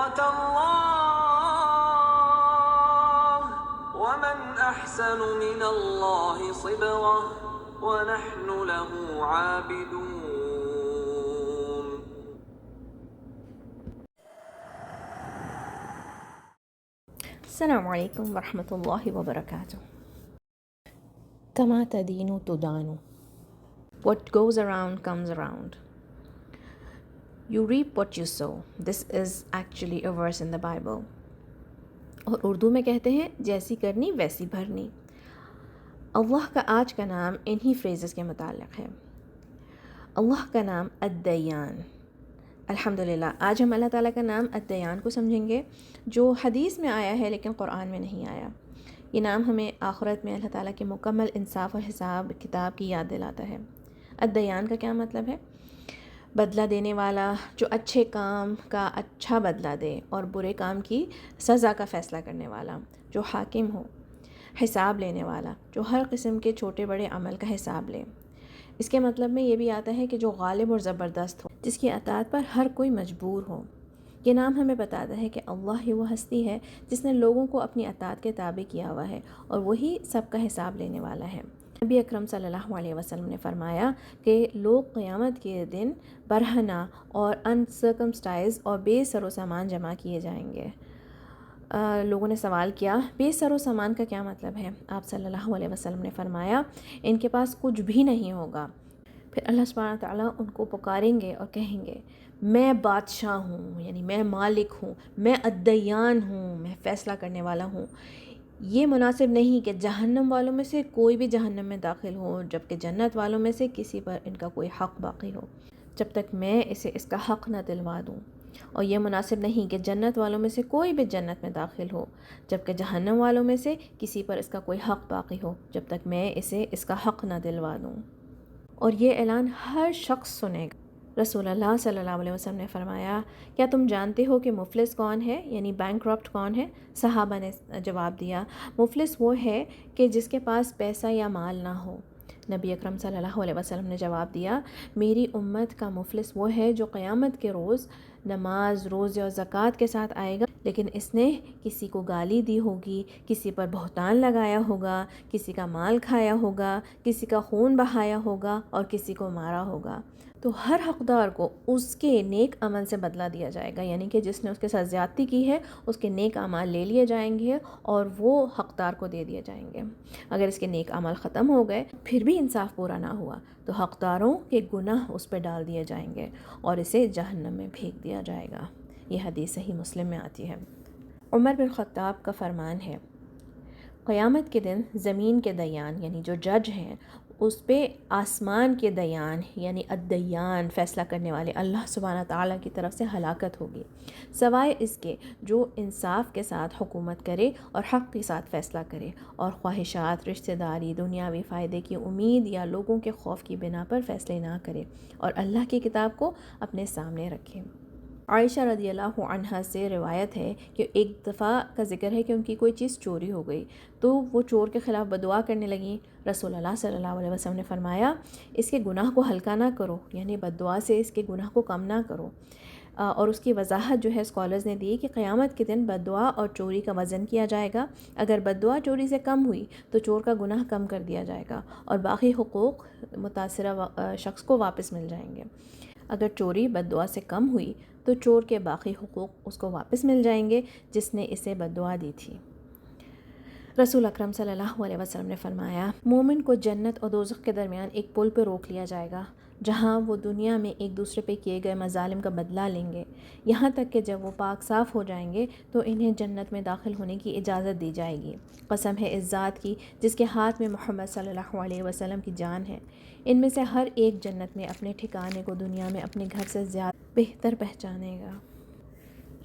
صبغة الله ومن أحسن من الله صبغة ونحن له عابدون. السلام علیکم ورحمۃ اللہ وبرکاتہ. کما تدین تدان. What goes around comes around. You reap what you sow. This is actually a verse in the Bible. اور اردو میں کہتے ہیں جیسی کرنی ویسی بھرنی. اللہ کا آج کا نام انہی فریزز کے متعلق ہے. اللہ کا نام الدیان. الحمدللہ آج ہم اللہ تعالیٰ کا نام الدیان کو سمجھیں گے جو حدیث میں آیا ہے لیکن قرآن میں نہیں آیا. یہ نام ہمیں آخرت میں اللہ تعالیٰ کے مکمل انصاف اور حساب کتاب کی یاد دلاتا ہے. الدیان کا کیا مطلب ہے؟ بدلہ دینے والا، جو اچھے کام کا اچھا بدلہ دے اور برے کام کی سزا کا فیصلہ کرنے والا، جو حاکم ہو. حساب لینے والا، جو ہر قسم کے چھوٹے بڑے عمل کا حساب لے. اس کے مطلب میں یہ بھی آتا ہے کہ جو غالب اور زبردست ہو، جس کی اطاعت پر ہر کوئی مجبور ہو. یہ نام ہمیں بتاتا ہے کہ اللہ ہی وہ ہستی ہے جس نے لوگوں کو اپنی اطاعت کے تابع کیا ہوا ہے اور وہی سب کا حساب لینے والا ہے. نبی اکرم صلی اللہ علیہ وسلم نے فرمایا کہ لوگ قیامت کے دن برہنہ اور انسرکمسٹائز اور بے سر و سامان جمع کیے جائیں گے. لوگوں نے سوال کیا بے سر و سامان کا کیا مطلب ہے؟ آپ صلی اللہ علیہ وسلم نے فرمایا ان کے پاس کچھ بھی نہیں ہوگا. پھر اللہ سبحانہ تعالیٰ ان کو پکاریں گے اور کہیں گے میں بادشاہ ہوں، یعنی میں مالک ہوں، میں الدیان ہوں، میں فیصلہ کرنے والا ہوں. یہ مناسب نہیں کہ جہنم والوں میں سے کوئی بھی جہنم میں داخل ہو جبکہ جنت والوں میں سے کسی پر ان کا کوئی حق باقی ہو جب تک میں اسے اس کا حق نہ دلوا دوں. اور یہ مناسب نہیں کہ جنت والوں میں سے کوئی بھی جنت میں داخل ہو جبکہ جہنم والوں میں سے کسی پر اس کا کوئی حق باقی ہو جب تک میں اسے اس کا حق نہ دلوا دوں. اور یہ اعلان ہر شخص سنے گا. رسول اللہ صلی اللہ علیہ وسلم نے فرمایا کیا تم جانتے ہو کہ مفلس کون ہے، یعنی بینکرپٹ کون ہے؟ صحابہ نے جواب دیا مفلس وہ ہے کہ جس کے پاس پیسہ یا مال نہ ہو. نبی اکرم صلی اللہ علیہ وسلم نے جواب دیا میری امت کا مفلس وہ ہے جو قیامت کے روز نماز، روزے اور زکوٰۃ کے ساتھ آئے گا لیکن اس نے کسی کو گالی دی ہوگی، کسی پر بہتان لگایا ہوگا، کسی کا مال کھایا ہوگا، کسی کا خون بہایا ہوگا اور کسی کو مارا ہوگا. تو ہر حقدار کو اس کے نیک عمل سے بدلہ دیا جائے گا، یعنی کہ جس نے اس کے ساتھ زیادتی کی ہے اس کے نیک اعمال لے لیے جائیں گے اور وہ حقدار کو دے دیے جائیں گے. اگر اس کے نیک اعمال ختم ہو گئے پھر بھی انصاف پورا نہ ہوا تو حقداروں کے گناہ اس پہ ڈال دیے جائیں گے اور اسے جہنم میں پھینک دیا جائے گا. یہ حدیث صحیح مسلم میں آتی ہے. عمر بن خطاب کا فرمان ہے قیامت کے دن زمین کے دیان یعنی جو جج ہیں اس پہ آسمان کے دیان یعنی الدیان فیصلہ کرنے والے اللہ سبحانہ تعالیٰ کی طرف سے ہلاکت ہوگی سوائے اس کے جو انصاف کے ساتھ حکومت کرے اور حق کے ساتھ فیصلہ کرے اور خواہشات، رشتہ داری، دنیاوی فائدے کی امید یا لوگوں کے خوف کی بنا پر فیصلے نہ کرے اور اللہ کی کتاب کو اپنے سامنے رکھے. عائشہ رضی اللہ عنہا سے روایت ہے کہ ایک دفعہ کا ذکر ہے کہ ان کی کوئی چیز چوری ہو گئی تو وہ چور کے خلاف بدعا کرنے لگیں. رسول اللہ صلی اللہ علیہ وسلم نے فرمایا اس کے گناہ کو ہلکا نہ کرو، یعنی بدعا سے اس کے گناہ کو کم نہ کرو. اور اس کی وضاحت جو ہے اسکالرز نے دی کہ قیامت کے دن بدعا اور چوری کا وزن کیا جائے گا. اگر بدعا چوری سے کم ہوئی تو چور کا گناہ کم کر دیا جائے گا اور باقی حقوق متاثرہ شخص کو واپس مل جائیں گے. اگر چوری بددعا سے کم ہوئی تو چور کے باقی حقوق اس کو واپس مل جائیں گے جس نے اسے بددعا دی تھی. رسول اکرم صلی اللہ علیہ وسلم نے فرمایا مومن کو جنت اور دوزخ کے درمیان ایک پل پہ روک لیا جائے گا جہاں وہ دنیا میں ایک دوسرے پہ کیے گئے مظالم کا بدلہ لیں گے یہاں تک کہ جب وہ پاک صاف ہو جائیں گے تو انہیں جنت میں داخل ہونے کی اجازت دی جائے گی. قسم ہے اس ذات کی جس کے ہاتھ میں محمد صلی اللہ علیہ وسلم کی جان ہے، ان میں سے ہر ایک جنت میں اپنے ٹھکانے کو دنیا میں اپنے گھر سے زیادہ بہتر پہچانے گا.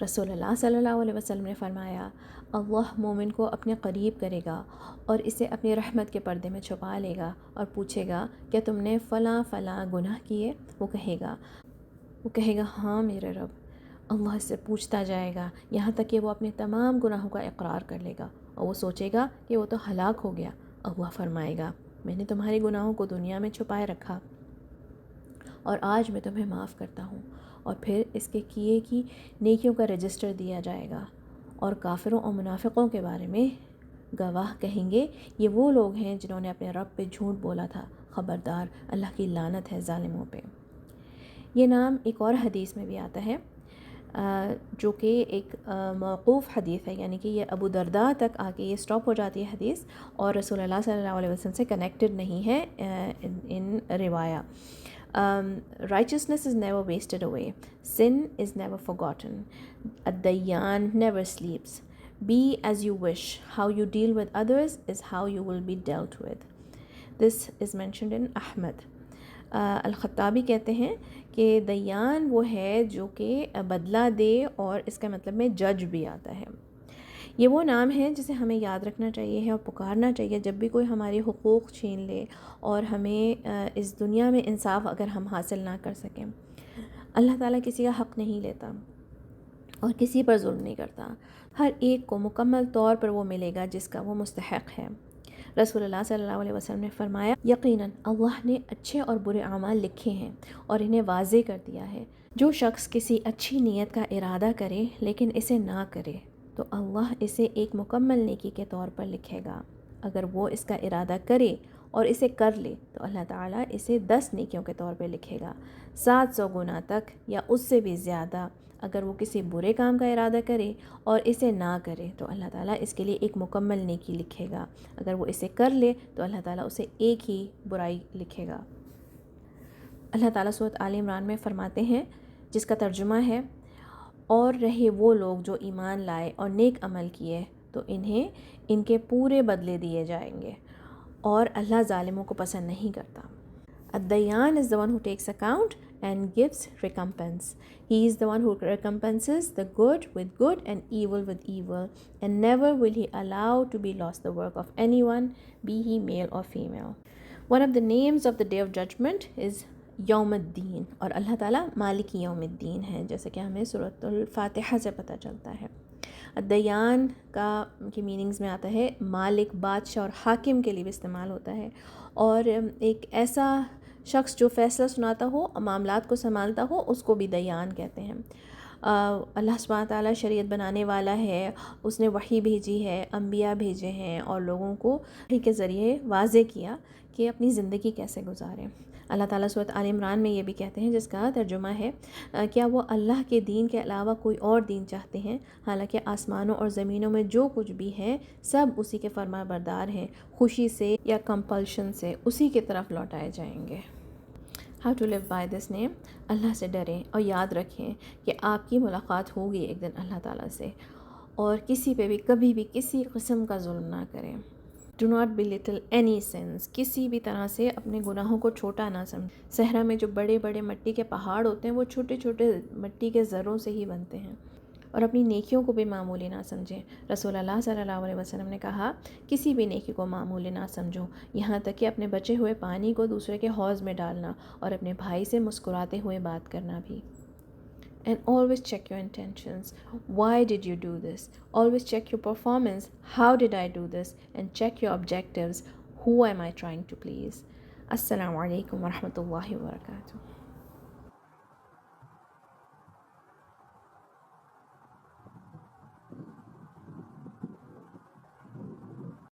رسول اللہ صلی اللہ علیہ وسلم نے فرمایا اللہ مومن کو اپنے قریب کرے گا اور اسے اپنی رحمت کے پردے میں چھپا لے گا اور پوچھے گا کیا تم نے فلاں فلاں گناہ کیے؟ وہ کہے گا ہاں میرے رب. اللہ اس سے پوچھتا جائے گا یہاں تک کہ وہ اپنے تمام گناہوں کا اقرار کر لے گا اور وہ سوچے گا کہ وہ تو ہلاک ہو گیا. اللہ فرمائے گا میں نے تمہارے گناہوں کو دنیا میں چھپائے رکھا اور آج میں تمہیں معاف کرتا ہوں. اور پھر اس کے کیے کی نیکیوں کا رجسٹر دیا جائے گا. اور کافروں اور منافقوں کے بارے میں گواہ کہیں گے یہ وہ لوگ ہیں جنہوں نے اپنے رب پہ جھوٹ بولا تھا. خبردار اللہ کی لعنت ہے ظالموں پہ. یہ نام ایک اور حدیث میں بھی آتا ہے جو کہ ایک موقوف حدیث ہے، یعنی کہ یہ ابو درداء تک آ کے یہ سٹاپ ہو جاتی ہے حدیث، اور رسول اللہ صلی اللہ علیہ وسلم سے کنیکٹڈ نہیں ہے ان روایہ. Righteousness is never wasted away. Sin is never forgotten. الدیان never sleeps. Be as you wish. How you deal with others is how you will be dealt with. This is mentioned in Ahmad. الخطابی کہتے ہیں کہ دیان وہ ہے جو کہ بدلہ دے، اور اس کا مطلب میں جج بھی آتا ہے. یہ وہ نام ہے جسے ہمیں یاد رکھنا چاہیے اور پکارنا چاہیے جب بھی کوئی ہماری حقوق چھین لے اور ہمیں اس دنیا میں انصاف اگر ہم حاصل نہ کر سکیں. اللہ تعالیٰ کسی کا حق نہیں لیتا اور کسی پر ظلم نہیں کرتا. ہر ایک کو مکمل طور پر وہ ملے گا جس کا وہ مستحق ہے. رسول اللہ صلی اللہ علیہ وسلم نے فرمایا یقیناً اللہ نے اچھے اور برے اعمال لکھے ہیں اور انہیں واضح کر دیا ہے. جو شخص کسی اچھی نیت کا ارادہ کرے لیکن اسے نہ کرے تو اللہ اسے ایک مکمل نیکی کے طور پر لکھے گا. اگر وہ اس کا ارادہ کرے اور اسے کر لے تو اللہ تعالیٰ اسے 10 نیکیوں کے طور پہ لکھے گا، 700 گنا تک یا اس سے بھی زیادہ. اگر وہ کسی برے کام کا ارادہ کرے اور اسے نہ کرے تو اللہ تعالیٰ اس کے لیے ایک مکمل نیکی لکھے گا. اگر وہ اسے کر لے تو اللہ تعالیٰ اسے ایک ہی برائی لکھے گا. اللہ تعالیٰ سورۃ آل عمران میں فرماتے ہیں، جس کا ترجمہ ہے اور رہے وہ لوگ جو ایمان لائے اور نیک عمل کیے تو انہیں ان کے پورے بدلے دیے جائیں گے، اور اللہ ظالموں کو پسند نہیں کرتا. الدیان is the one who takes account and gives recompense. He is the one who recompenses the good with good and evil with evil, and never will he allow to be lost the work of anyone, be he male or female. One of the names of the day of judgment is یوم الدین، اور اللہ تعالیٰ مالک یوم الدین ہے، جیسے کہ ہمیں سورۃ الفاتحہ سے پتہ چلتا ہے. الدیان کی میننگز میں آتا ہے مالک، بادشاہ اور حاکم کے لیے بھی استعمال ہوتا ہے، اور ایک ایسا شخص جو فیصلہ سناتا ہو، معاملات کو سنبھالتا ہو، اس کو بھی دیان کہتے ہیں. اللہ سبحانہ تعالیٰ شریعت بنانے والا ہے، اس نے وحی بھیجی ہے، انبیاء بھیجے ہیں اور لوگوں کو وحی کے ذریعے واضح کیا کہ اپنی زندگی کیسے گزاریں. اللہ تعالیٰ سورۃ آل عمران میں یہ بھی کہتے ہیں، جس کا ترجمہ ہے کیا وہ اللہ کے دین کے علاوہ کوئی اور دین چاہتے ہیں، حالانکہ آسمانوں اور زمینوں میں جو کچھ بھی ہے سب اسی کے فرما بردار ہیں، خوشی سے یا کمپلشن سے اسی کی طرف لوٹائے جائیں گے. How to live by this name. اللہ سے ڈریں اور یاد رکھیں کہ آپ کی ملاقات ہوگی ایک دن اللہ تعالیٰ سے، اور کسی پہ بھی کبھی بھی کسی قسم کا ظلم نہ کریں. Do not belittle any sins. کسی بھی طرح سے اپنے گناہوں کو چھوٹا نہ سمجھیں. صحرا میں جو بڑے بڑے مٹی کے پہاڑ ہوتے ہیں وہ چھوٹے چھوٹے مٹی کے ذروں سے ہی بنتے ہیں. اور اپنی نیکیوں کو بھی معمولی نہ سمجھیں. رسول اللہ صلی اللہ علیہ وسلم نے کہا کسی بھی نیکی کو معمولی نہ سمجھو، یہاں تک کہ اپنے بچے ہوئے پانی کو دوسرے کے حوض میں ڈالنا اور اپنے بھائی سے مسکراتے ہوئے بات کرنا بھی. And always check your intentions. Why did you do this? Always check your performance. How did I do this? And check your objectives. Who am I trying to please? Assalamu alaikum wa rahmatullahi wa barakatuh.